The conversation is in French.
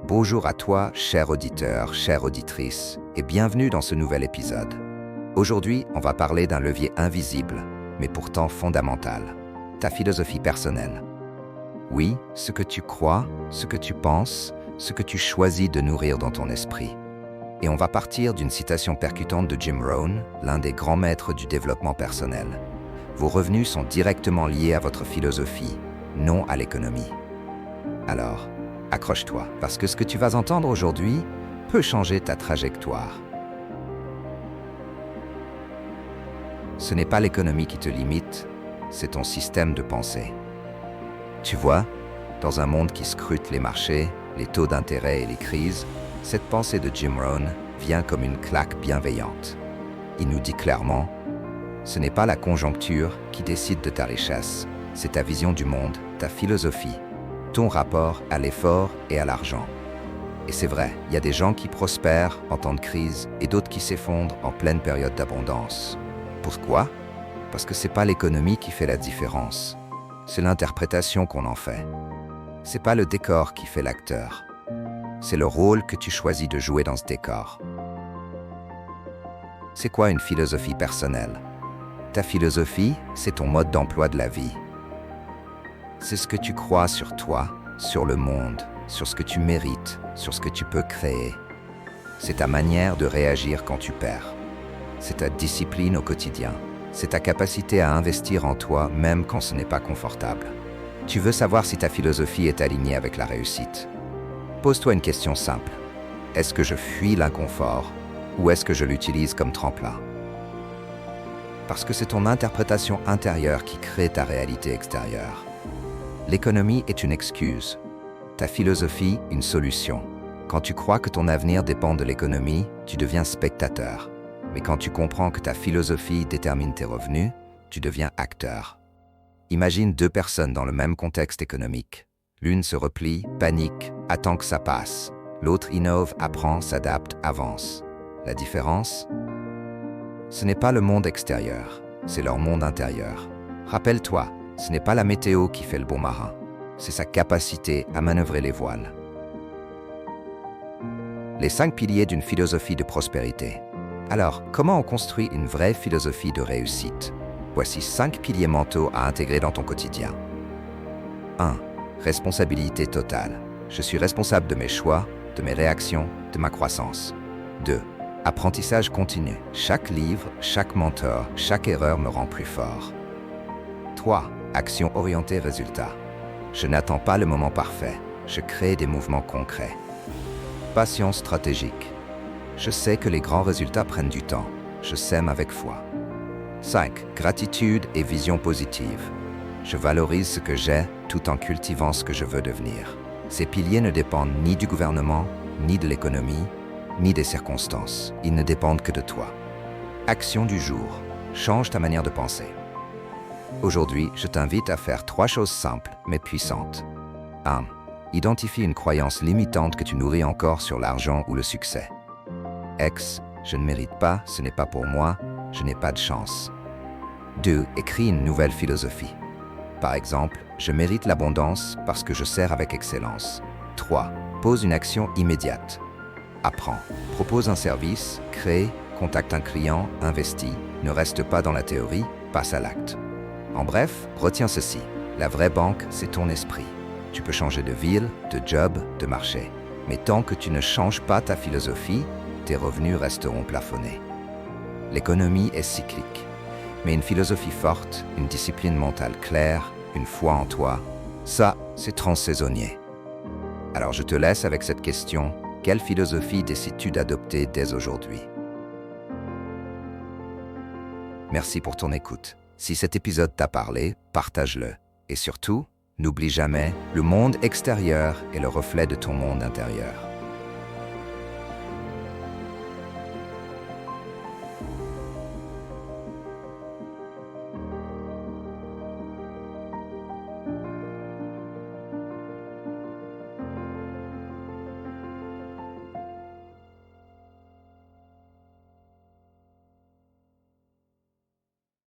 Bonjour à toi, cher auditeur, chère auditrice, et bienvenue dans ce nouvel épisode. Aujourd'hui, on va parler d'un levier invisible, mais pourtant fondamental, ta philosophie personnelle. Oui, ce que tu crois, ce que tu penses, ce que tu choisis de nourrir dans ton esprit. Et on va partir d'une citation percutante de Jim Rohn, l'un des grands maîtres du développement personnel. Vos revenus sont directement liés à votre philosophie, non à l'économie. Alors, accroche-toi, parce que ce que tu vas entendre aujourd'hui peut changer ta trajectoire. Ce n'est pas l'économie qui te limite, c'est ton système de pensée. Tu vois, dans un monde qui scrute les marchés, les taux d'intérêt et les crises, cette pensée de Jim Rohn vient comme une claque bienveillante. Il nous dit clairement, ce n'est pas la conjoncture qui décide de ta richesse, c'est ta vision du monde, ta philosophie, ton rapport à l'effort et à l'argent. Et c'est vrai, il y a des gens qui prospèrent en temps de crise et d'autres qui s'effondrent en pleine période d'abondance. Pourquoi? Parce que c'est pas l'économie qui fait la différence, c'est l'interprétation qu'on en fait. C'est pas le décor qui fait l'acteur, c'est le rôle que tu choisis de jouer dans ce décor. C'est quoi une philosophie personnelle? Ta philosophie, c'est ton mode d'emploi de la vie. C'est ce que tu crois sur toi, sur le monde, sur ce que tu mérites, sur ce que tu peux créer. C'est ta manière de réagir quand tu perds. C'est ta discipline au quotidien. C'est ta capacité à investir en toi même quand ce n'est pas confortable. Tu veux savoir si ta philosophie est alignée avec la réussite. Pose-toi une question simple. Est-ce que je fuis l'inconfort ou est-ce que je l'utilise comme tremplin? Parce que c'est ton interprétation intérieure qui crée ta réalité extérieure. L'économie est une excuse, ta philosophie une solution. Quand tu crois que ton avenir dépend de l'économie, tu deviens spectateur. Mais quand tu comprends que ta philosophie détermine tes revenus, tu deviens acteur. Imagine deux personnes dans le même contexte économique. L'une se replie, panique, attend que ça passe. L'autre innove, apprend, s'adapte, avance. La différence? Ce n'est pas le monde extérieur, c'est leur monde intérieur. Rappelle-toi, ce n'est pas la météo qui fait le bon marin, c'est sa capacité à manœuvrer les voiles. Les 5 piliers d'une philosophie de prospérité. Alors, comment on construit une vraie philosophie de réussite? Voici 5 piliers mentaux à intégrer dans ton quotidien. 1. Responsabilité totale. Je suis responsable de mes choix, de mes réactions, de ma croissance. 2. Apprentissage continu. Chaque livre, chaque mentor, chaque erreur me rend plus fort. 3. Action orientée résultat. Je n'attends pas le moment parfait, je crée des mouvements concrets. Patience stratégique. Je sais que les grands résultats prennent du temps, je sème avec foi. 5. Gratitude et vision positive. Je valorise ce que j'ai tout en cultivant ce que je veux devenir. Ces piliers ne dépendent ni du gouvernement, ni de l'économie, ni des circonstances. Ils ne dépendent que de toi. Action du jour. Change ta manière de penser. Aujourd'hui, je t'invite à faire 3 choses simples, mais puissantes. 1. Identifie une croyance limitante que tu nourris encore sur l'argent ou le succès. Je ne mérite pas, ce n'est pas pour moi, je n'ai pas de chance. 2. Écris une nouvelle philosophie. Par exemple, je mérite l'abondance parce que je sers avec excellence. 3. Pose une action immédiate. Apprends, propose un service, crée, contacte un client, investis, ne reste pas dans la théorie, passe à l'acte. En bref, retiens ceci, la vraie banque, c'est ton esprit. Tu peux changer de ville, de job, de marché. Mais tant que tu ne changes pas ta philosophie, tes revenus resteront plafonnés. L'économie est cyclique. Mais une philosophie forte, une discipline mentale claire, une foi en toi, ça, c'est transsaisonnier. Alors je te laisse avec cette question, quelle philosophie décides-tu d'adopter dès aujourd'hui? Merci pour ton écoute. Si cet épisode t'a parlé, partage-le. Et surtout, n'oublie jamais, le monde extérieur est le reflet de ton monde intérieur.